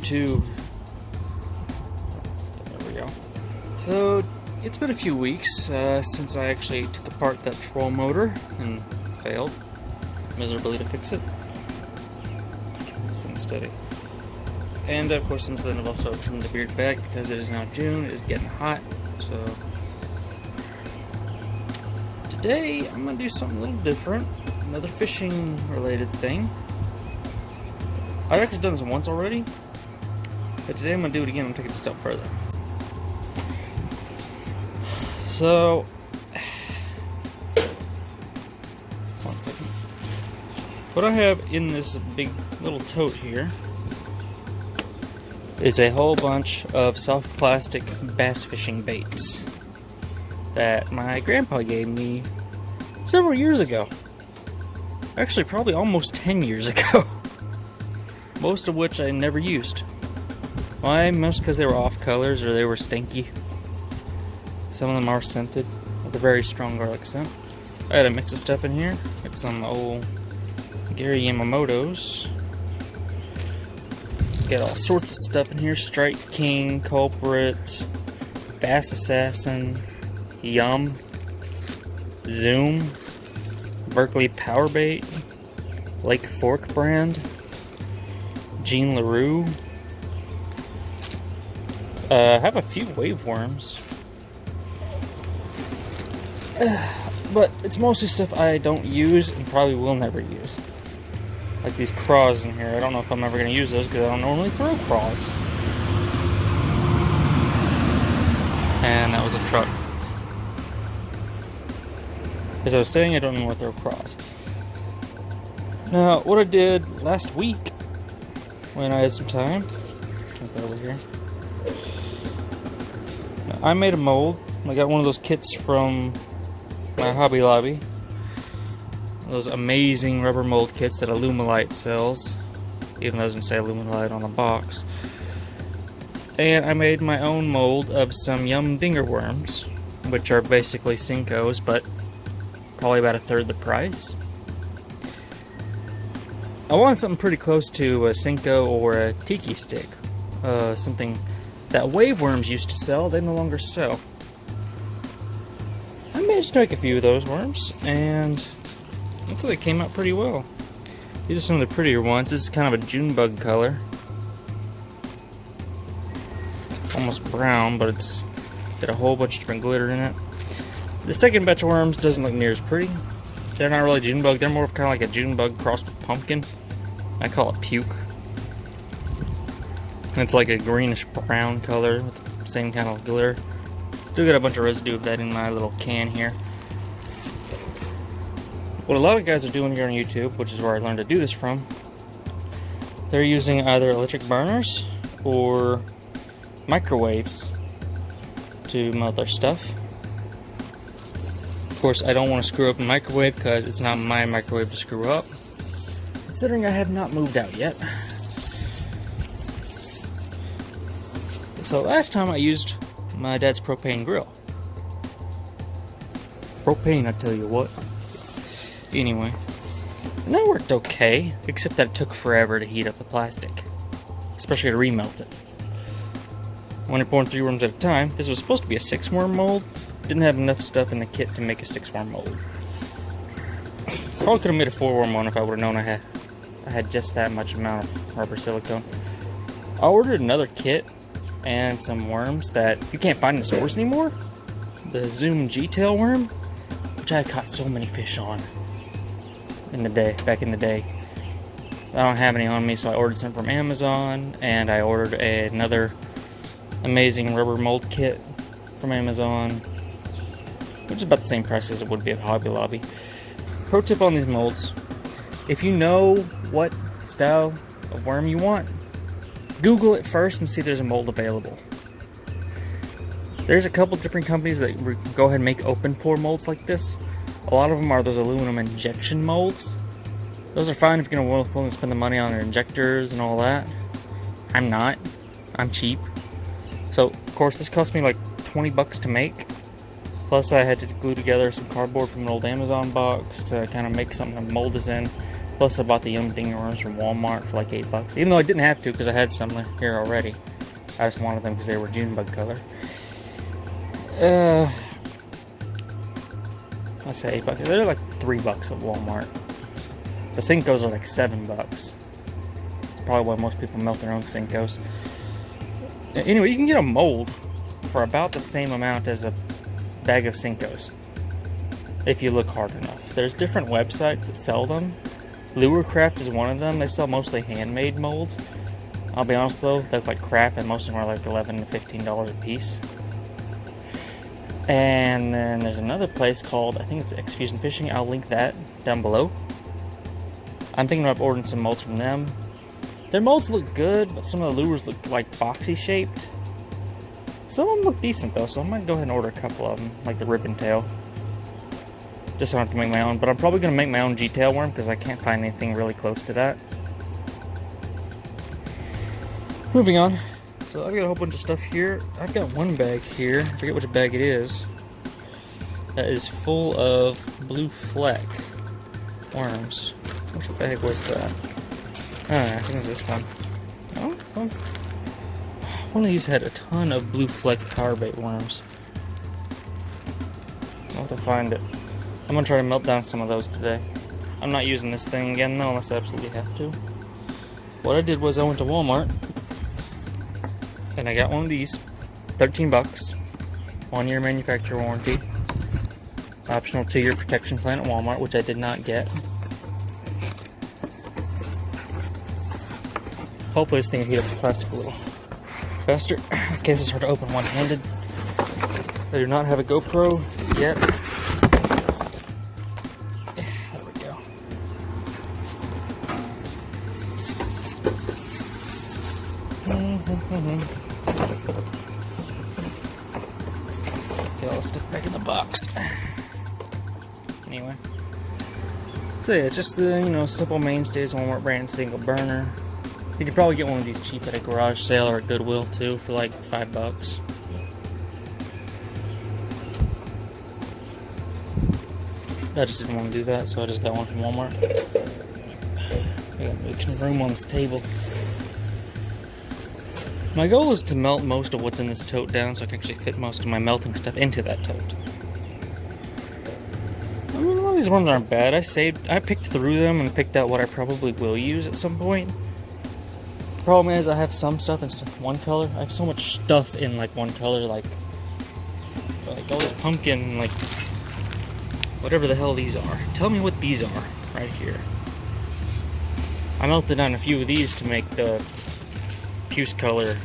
YouTube. There we go. So, it's been a few weeks since I actually took apart that troll motor and failed miserably to fix it. Keep this thing steady. And of course, since then I've also trimmed the beard back because it is now June, it is getting hot. So, today I'm going to do something a little different. Another fishing related thing. I've actually done this once already, but today I'm going to do it again and take it a step further. So, one second. What I have in this big little tote here is a whole bunch of soft plastic bass fishing baits that my grandpa gave me several years ago. Actually, probably almost 10 years ago. Most of which I never used. Why? Most because they were off colors or they were stinky. Some of them are scented with a very strong garlic scent. I had a mix of stuff in here. Got some old Gary Yamamoto's. Got all sorts of stuff in here. Strike King, Culprit, Bass Assassin, Yum, Zoom, Berkeley Power Bait, Lake Fork brand, Jean LaRue. I have a few wave worms. But it's mostly stuff I don't use and probably will never use. Like these craws in here. I don't know if I'm ever going to use those because I don't normally throw craws. And that was a truck. As I was saying, I don't know what throw craws. Now, what I did last week when I had some time, take that over here. Now, I made a mold. I got one of those kits from my Hobby Lobby. Those amazing rubber mold kits that Alumilite sells, even though it doesn't say Alumilite on the box. And I made my own mold of some Yum Dinger worms, which are basically Cincos, but probably about a third the price. I wanted something pretty close to a Cinco or a Tiki stick, something that wave worms used to sell. They no longer sell. I managed to make a few of those worms, and I thought they came out pretty well. These are some of the prettier ones. This is kind of a June bug color. Almost brown, but it's got a whole bunch of different glitter in it. The second batch of worms doesn't look near as pretty. They're not really June bug. They're more kind of like a June bug crossed with pumpkin. I call it puke. And it's like a greenish brown color with the same kind of glitter. Still got a bunch of residue of that in my little can here. What a lot of guys are doing here on YouTube, which is where I learned to do this from, they're using either electric burners or microwaves to melt their stuff. Of course, I don't want to screw up a microwave because it's not my microwave to screw up, considering I have not moved out yet. So last time I used my dad's propane grill. Propane, I tell you what. Anyway, and that worked okay, except that it took forever to heat up the plastic, especially to remelt it. When you're pouring 3 worms at a time, this was supposed to be a 6-worm mold. Didn't have enough stuff in the kit to make a 6-worm mold. Probably could have made a 4-worm one if I would have known I had just that much amount of rubber silicone. I ordered another kit and some worms that you can't find in the stores anymore. The Zoom G-tail worm, which I caught so many fish on back in the day. I don't have any on me, so I ordered some from Amazon, and I ordered another amazing rubber mold kit from Amazon, which is about the same price as it would be at Hobby Lobby. Pro tip on these molds: if you know what style of worm you want, Google it first and see if there's a mold available. There's a couple different companies that go ahead and make open pour molds like this. A lot of them are those aluminum injection molds. Those are fine if you're going to willing to spend the money on their injectors and all that. I'm not. I'm cheap. So, of course, this cost me like 20 bucks to make. Plus, I had to glue together some cardboard from an old Amazon box to kind of make something to mold this in. Plus, I bought the Yum Dinger worms from Walmart for like $8. Even though I didn't have to because I had some here already. I just wanted them because they were Junebug color. Let's say $8. They're like $3 at Walmart. The Cincos are like $7. Probably why most people melt their own Cincos. Anyway, you can get a mold for about the same amount as a bag of Cincos if you look hard enough. There's different websites that sell them. Lurecraft is one of them. They sell mostly handmade molds. I'll be honest though, they look like crap, and most of them are like $11 to $15 a piece. And then there's another place called, I think it's X Fusion Fishing. I'll link that down below. I'm thinking about ordering some molds from them. Their molds look good, but some of the lures look like boxy shaped. Some of them look decent though, so I might go ahead and order a couple of them, like the ribbon tail. Just so I don't have to make my own, but I'm probably going to make my own G-tail worm because I can't find anything really close to that. Moving on. So I've got a whole bunch of stuff here. I've got one bag here, I forget which bag it is, that is full of blue fleck worms. Which bag was that? I think it's this one. Oh, well, one of these had a ton of blue fleck power bait worms. I'll have to find it. I'm gonna try to melt down some of those today. I'm not using this thing again though, unless I absolutely have to. What I did was I went to Walmart and I got one of these, $13, 1-year manufacturer warranty, optional 2-year protection plan at Walmart, which I did not get. Hopefully this thing will heat up the plastic a little faster. In case it's hard to open one-handed. I do not have a GoPro yet. There we go. Get all the stuff back in the box. Anyway. So yeah, just the, simple mainstays, Walmart brand single burner. You could probably get one of these cheap at a garage sale or a Goodwill too for like $5. I just didn't want to do that, so I just got one from Walmart. I got making room on this table. My goal is to melt most of what's in this tote down so I can actually fit most of my melting stuff into that tote. I mean, a lot of these worms aren't bad. I picked through them and picked out what I probably will use at some point. The problem is I have some stuff in one color. I have so much stuff in like one color, like all this pumpkin, like whatever the hell these are. Tell me what these are right here. I melted down a few of these to make the puce color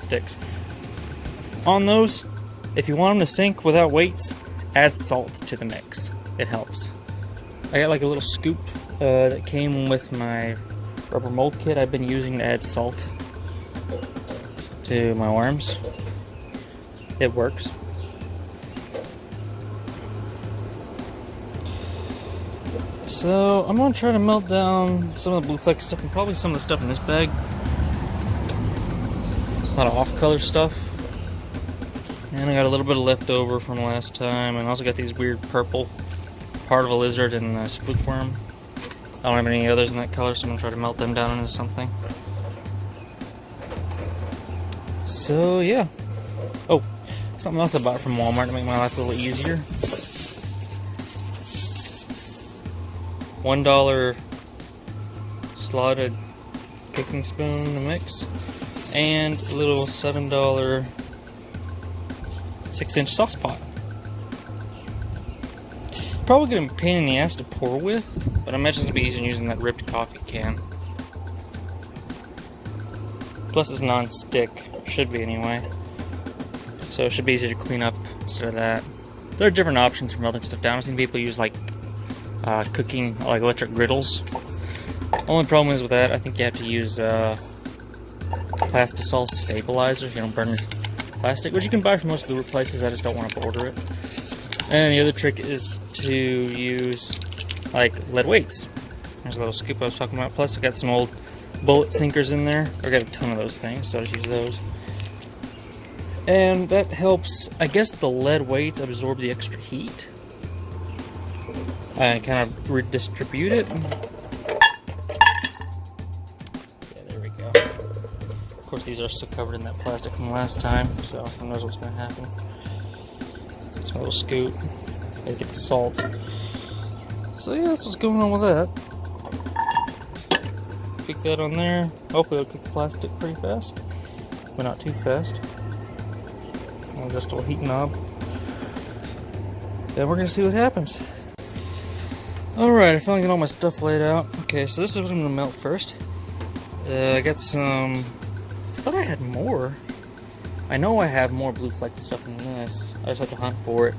sticks. On those, if you want them to sink without weights, add salt to the mix. It helps. I got like a little scoop that came with my rubber mold kit I've been using to add salt to my worms. It works. So I'm gonna try to melt down some of the blue fleck stuff and probably some of the stuff in this bag. A lot of off-color stuff. And I got a little bit of leftover from last time, and I also got these weird purple part of a lizard and a spook worm. I don't have any others in that color, so I'm gonna try to melt them down into something. So yeah. Oh, something else I bought from Walmart to make my life a little easier. $1 slotted cooking spoon to mix, and a little $7 6-inch sauce pot. Probably gonna be a pain in the ass to pour with, but I imagine it's gonna be easier using that ripped coffee can. Plus it's non-stick, should be anyway. So it should be easier to clean up instead of that. There are different options for melting stuff down. I've seen people use like cooking, like electric griddles. Only problem is with that, I think you have to use plastisol stabilizer if you don't burn your plastic, which you can buy from most lure places. I just don't want to order it. And the other trick is to use like lead weights. There's a little scoop I was talking about. Plus I got some old bullet sinkers in there. I got a ton of those things, so I just use those. And that helps, I guess the lead weights absorb the extra heat. and kind of redistribute it. Yeah, there we go. Of course, these are still covered in that plastic from last time, so who knows what's going to happen. It's a little scoop. Gotta get the salt. So yeah, that's what's going on with that. Kick that on there. Hopefully it'll cook the plastic pretty fast, but not too fast. I'll just a little heat knob. Then we're gonna see what happens. Alright, I finally got all my stuff laid out. Okay, so this is what I'm gonna melt first. I got some... I thought I had more. I know I have more blue fleck stuff than this. I just have to hunt for it.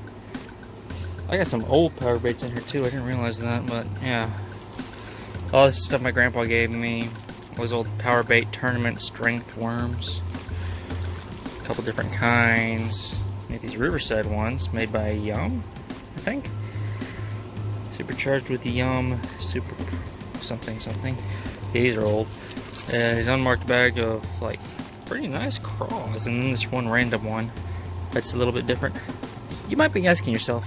I got some old power baits in here too. I didn't realize that, but yeah. All this stuff my grandpa gave me was old power bait tournament strength worms. A couple different kinds. Made these Riverside ones made by Yum, I think. Supercharged with Yum Super something something. These are old. His unmarked bag of like pretty nice craws, and then this one random one that's a little bit different. You might be asking yourself,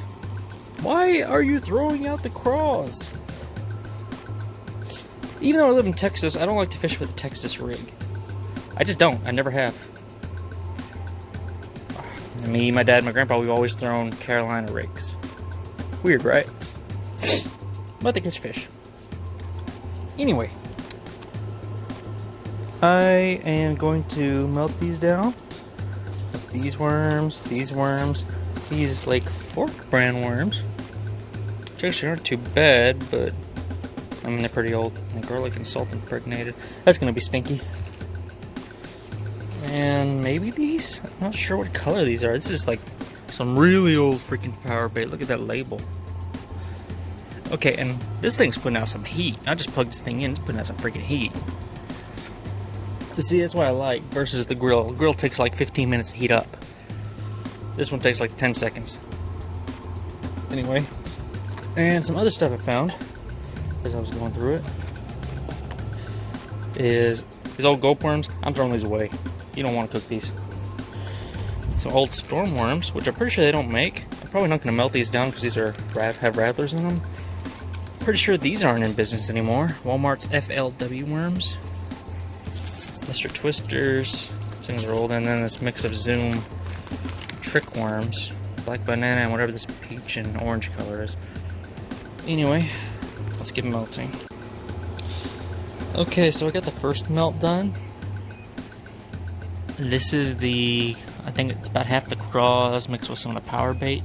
why are you throwing out the craws? Even though I live in Texas, I don't like to fish with a Texas rig. I just don't. I never have. Me, my dad, and my grandpa, we've always thrown Carolina rigs. Weird, right? But they catch fish. Anyway, I am going to melt these down. These worms, these Lake Fork brand worms. Which actually aren't too bad, but I mean, they're pretty old. They're garlic and salt impregnated. That's gonna be stinky. And maybe these? I'm not sure what color these are. This is like some really old freaking power bait. Look at that label. Okay, and this thing's putting out some heat. I just plugged this thing in, it's putting out some freaking heat. See, that's what I like versus the grill. The grill takes like 15 minutes to heat up. This one takes like 10 seconds. Anyway, and some other stuff I found as I was going through it is these old gulp worms. I'm throwing these away. You don't want to cook these. Some old storm worms, which I'm pretty sure they don't make. I'm probably not going to melt these down because these are have rattlers in them. Pretty sure these aren't in business anymore. Walmart's FLW worms. Mr. Twisters. Things are old. And then this mix of Zoom trick worms. Black banana and whatever this peach and orange color is. Anyway, let's get melting. Okay, so I got the first melt done. This is the, I think it's about half the craws mixed with some of the power bait.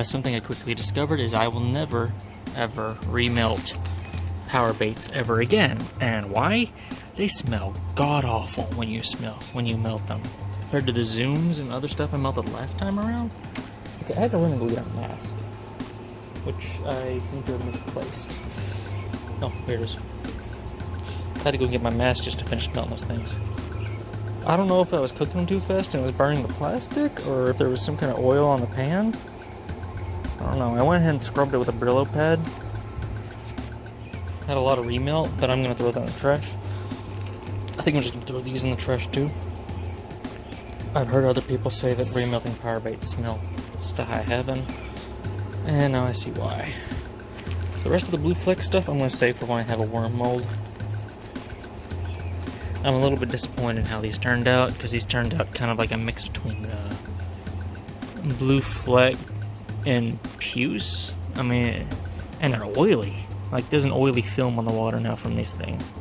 Something I quickly discovered is I will never, ever remelt power baits ever again. And why? They smell god-awful when you melt them. Compared to the Zooms and other stuff I melted last time around. Okay, I had to run and go get a mask, which I seem to have misplaced. Oh, here it is. I had to go get my mask just to finish melting those things. I don't know if I was cooking them too fast and it was burning the plastic, or if there was some kind of oil on the pan. I don't know. I went ahead and scrubbed it with a Brillo pad. Had a lot of remelt, but I'm going to throw that in the trash. I think I'm just going to throw these in the trash too. I've heard other people say that remelting power baits smell to high heaven, and now I see why. The rest of the blue fleck stuff I'm going to save for when I have a worm mold. I'm a little bit disappointed in how these turned out, because these turned out kind of like a mix between the blue fleck and puce. I mean, and they're oily. Like, there's an oily film on the water now from these things.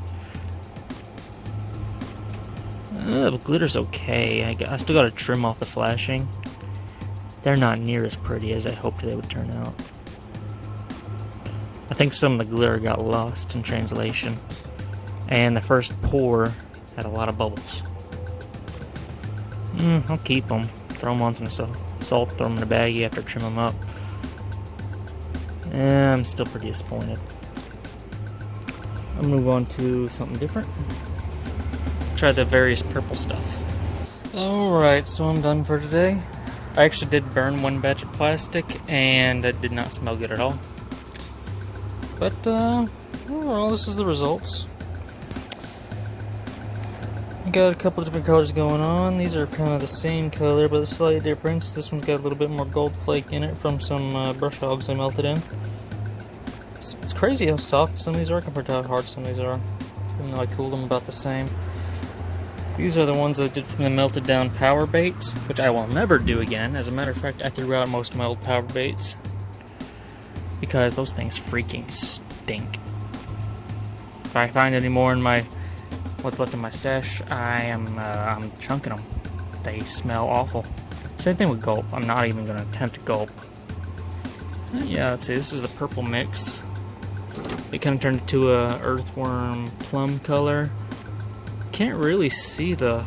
The glitter's okay. I still got to trim off the flashing. They're not near as pretty as I hoped they would turn out. I think some of the glitter got lost in translation. And the first pour had a lot of bubbles. I'll keep them. Throw them on some salt, throw them in a baggie after I trim them up. I'm still pretty disappointed. I'll move on to something different. Try the various purple stuff. Alright, so I'm done for today. I actually did burn one batch of plastic, and that did not smell good at all. But, overall, this is the results. Got a couple of different colors going on. These are kind of the same color, but a slight difference. This one's got a little bit more gold flake in it from some brush hogs I melted in. It's crazy how soft some of these are compared to how hard some of these are. Even though I cooled them about the same. These are the ones that I did from the melted down power baits, which I will never do again. As a matter of fact, I threw out most of my old power baits because those things freaking stink. If I find any more in my what's left in my stash, I'm chunking them. They smell awful. Same thing with gulp. I'm not even going to attempt gulp. Yeah, let's see. This is the purple mix. It kind of turned into a earthworm plum color. Can't really see the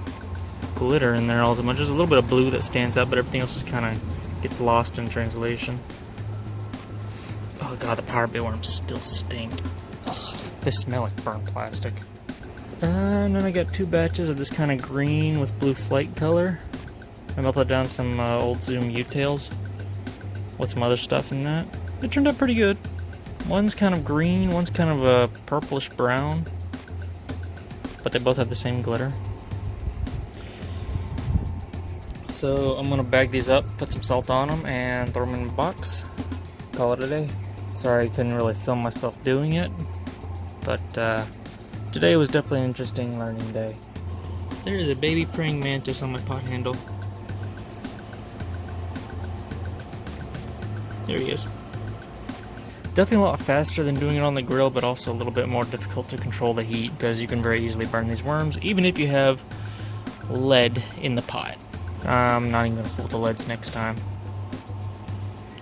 glitter in there all that much. There's a little bit of blue that stands out, but everything else just kind of gets lost in translation. Oh god, the power bait worms still stink. Ugh, they smell like burnt plastic. And then I got 2 batches of this kind of green with blue flake color. I melted down some old Zoom U-tails with some other stuff in that. It turned out pretty good. One's kind of green, one's kind of a purplish brown. But they both have the same glitter. So I'm gonna bag these up, put some salt on them, and throw them in a box. Call it a day. Sorry I couldn't really film myself doing it, but today was definitely an interesting learning day. There is a baby praying mantis on my pot handle. There he is. Definitely a lot faster than doing it on the grill, but also a little bit more difficult to control the heat because you can very easily burn these worms, even if you have lead in the pot. I'm not even going to fool the leads next time.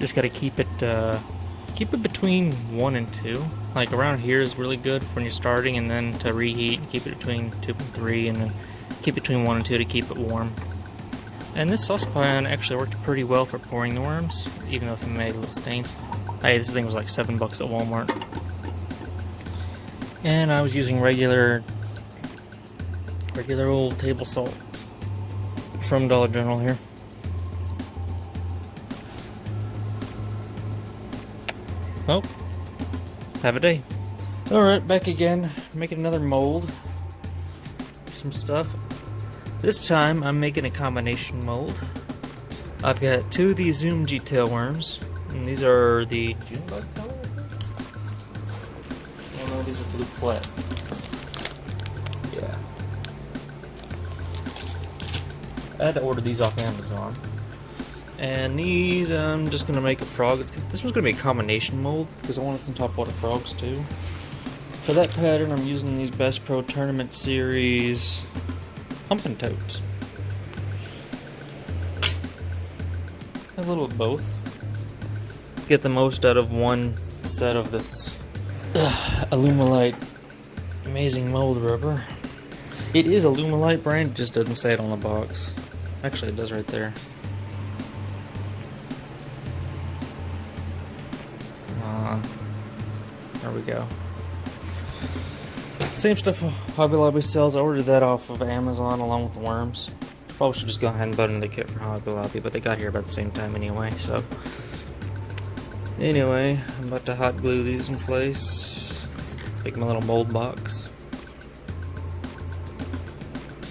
Just got to keep it between 1 and 2. Like around here is really good when you're starting, and then to reheat, keep it between 2 and 3, and then keep it between 1 and 2 to keep it warm. And this saucepan actually worked pretty well for pouring the worms, even though it made little stains. Hey, this thing was like $7 at Walmart. And I was using regular old table salt from Dollar General here. Well, have a day. Alright, back again, making another mold. Some stuff. This time I'm making a combination mold. I've got 2 of these Zoom G-tail worms. And these are the June bug color? Oh no, these are blue flat. Yeah. I had to order these off Amazon. And these, I'm just going to make a frog. This one's going to be a combination mold because I wanted some top water frogs too. For that pattern, I'm using these Bass Pro Tournament Series Humpin' Toads. A little of both. Get the most out of one set of this Alumilite amazing mold rubber. It is Alumilite brand, it just doesn't say it on the box. Actually, it does right there. There we go. Same stuff Hobby Lobby sells. I ordered that off of Amazon along with the worms. Probably should just go ahead and put in the kit for Hobby Lobby, but they got here about the same time anyway, so. Anyway, I'm about to hot glue these in place. Make my little mold box.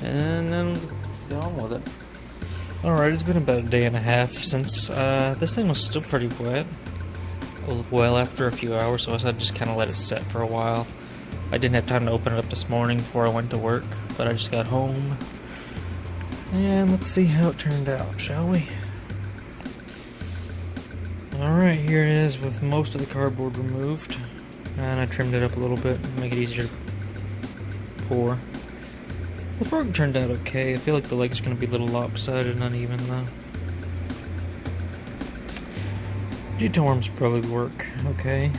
And then get on with it. Alright, it's been about a day and a half since this thing was still pretty wet. Well, after a few hours, so I decided to just kind of let it set for a while. I didn't have time to open it up this morning before I went to work, but I just got home. And let's see how it turned out, shall we? Alright, here it is with most of the cardboard removed. And I trimmed it up a little bit to make it easier to pour. The frog turned out okay. I feel like the leg's going to be a little lopsided and uneven though. G-tail worms probably work okay.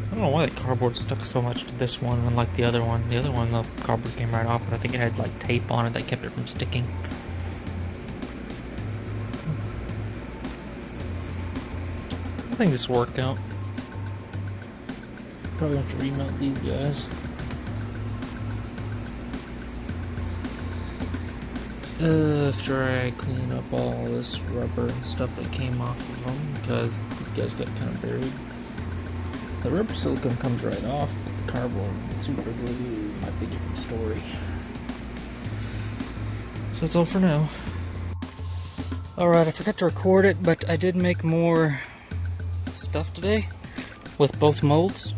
I don't know why the cardboard stuck so much to this one unlike the other one. The other one, the cardboard came right off, but I think it had like tape on it that kept it from sticking. I think this will work out. Probably have to remount these guys. After I clean up all this rubber and stuff that came off of them, because these guys got kind of buried. The rubber silicone comes right off, but the cardboard and super glue might be a different story. So that's all for now. Alright, I forgot to record it, but I did make more stuff today. with both molds.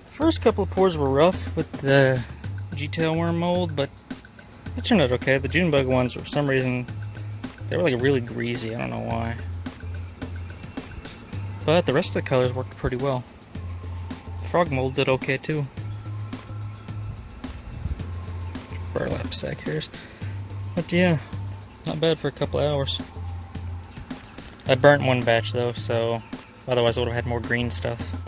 First couple of pours were rough with the G-tailworm mold, but it turned out okay. The June bug ones, for some reason, they were like really greasy. I don't know why. But the rest of the colors worked pretty well. The frog mold did okay too. Burlap sack hairs. But yeah, not bad for a couple of hours. I burnt one batch though, so otherwise I would have had more green stuff.